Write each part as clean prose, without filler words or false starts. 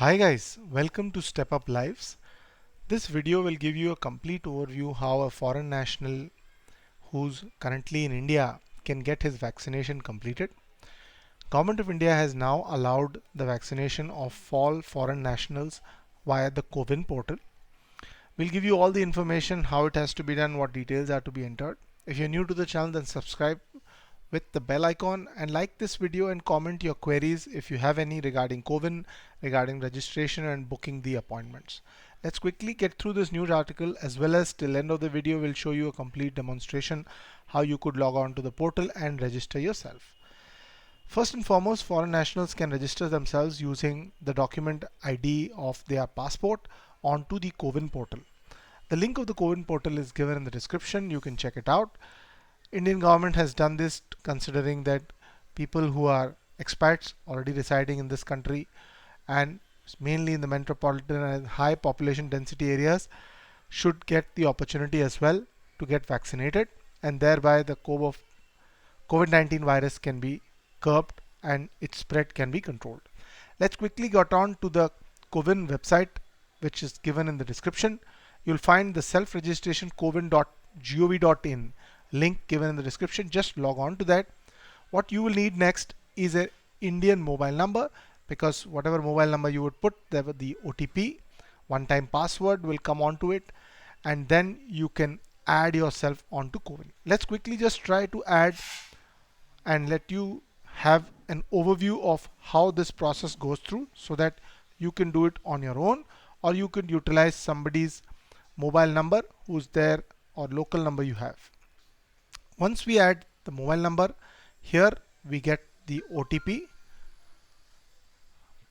Hi guys, welcome to Step Up Lives. This video will give you a complete overview how a foreign national who's currently in India can get his vaccination completed. Government of India has now allowed the vaccination of all foreign nationals via the CoWIN portal. We'll give you all the information, how it has to be done, what details are to be entered. If you're new to the channel, then subscribe with the bell icon and like this video and comment your queries if you have any regarding CoWIN, regarding registration and booking the appointments. Let's quickly get through this news article, as well as till end of the video we'll show you a complete demonstration how you could log on to the portal and register yourself. First and foremost, foreign nationals can register themselves using the document ID of their passport onto the CoWIN portal. The link of the CoWIN portal is given in the description. You can check it out. Indian government has done this considering that people who are expats already residing in this country and mainly in the metropolitan and high population density areas should get the opportunity as well to get vaccinated, and thereby the COVID-19 virus can be curbed and its spread can be controlled. Let's quickly get on to the CoWIN website, which is given in the description. You'll find the self-registration cowin.gov.in link given in the description. Just log on to that. What you will need next is an Indian mobile number, because whatever mobile number you would put, the OTP, one-time password will come onto it, and then you can add yourself onto CoWIN. Let's quickly just try to add and let you have an overview of how this process goes through, so that you can do it on your own, or you could utilize somebody's mobile number who's there or local number you have. Once we add the mobile number, here we get the OTP.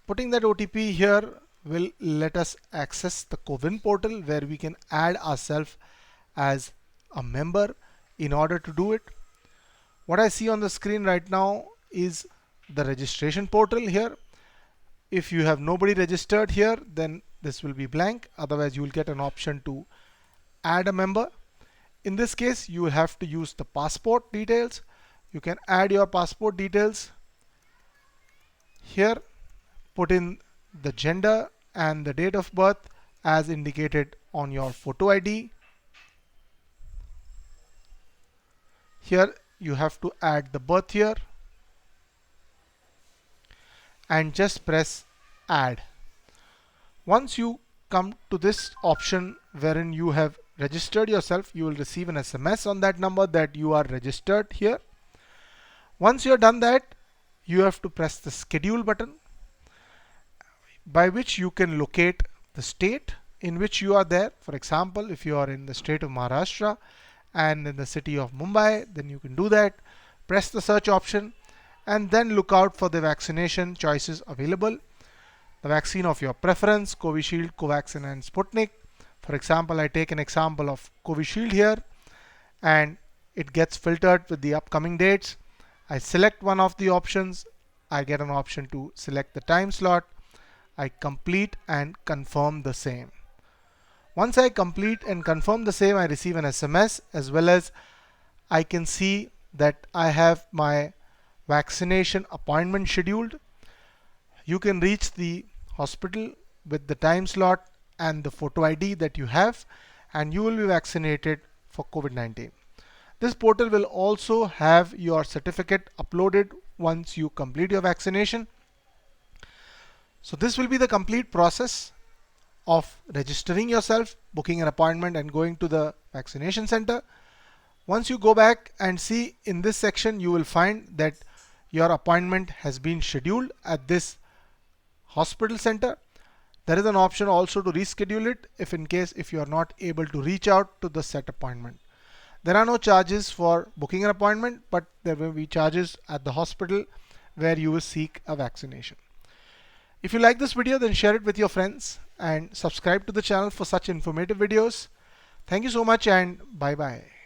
Putting that OTP here will let us access the CoWIN portal, where we can add ourselves as a member. In order to do it, what I see on the screen right now is the registration portal here. If you have nobody registered here, then this will be blank. Otherwise, you will get an option to add a member. In this case, you have to use the passport details. You can add your passport details here, put in the gender and the date of birth as indicated on your photo ID. Here you have to add the birth year and just press add. Once you come to this option wherein you have registered yourself, you will receive an SMS on that number that you are registered here. Once you are done that, you have to press the schedule button, by which you can locate the state in which you are there. For example, if you are in the state of Maharashtra and in the city of Mumbai, then you can do that. Press the search option and then look out for the vaccination choices available. The vaccine of your preference: Covishield, Covaxin and Sputnik. For example, I take an example of Covishield here, and it gets filtered with the upcoming dates. I select one of the options. I get an option to select the time slot. I complete and confirm the same. Once I complete and confirm the same, I receive an SMS, as well as I can see that I have my vaccination appointment scheduled. You can reach the hospital with the time slot and the photo ID that you have, and you will be vaccinated for COVID-19. This portal will also have your certificate uploaded once you complete your vaccination. So this will be the complete process of registering yourself, booking an appointment and going to the vaccination center. Once you go back and see in this section, you will find that your appointment has been scheduled at this hospital center. There is an option also to reschedule it if you are not able to reach out to the set appointment. There are no charges for booking an appointment, but there will be charges at the hospital where you will seek a vaccination. If you like this video, then share it with your friends and subscribe to the channel for such informative videos. Thank you so much, and bye bye.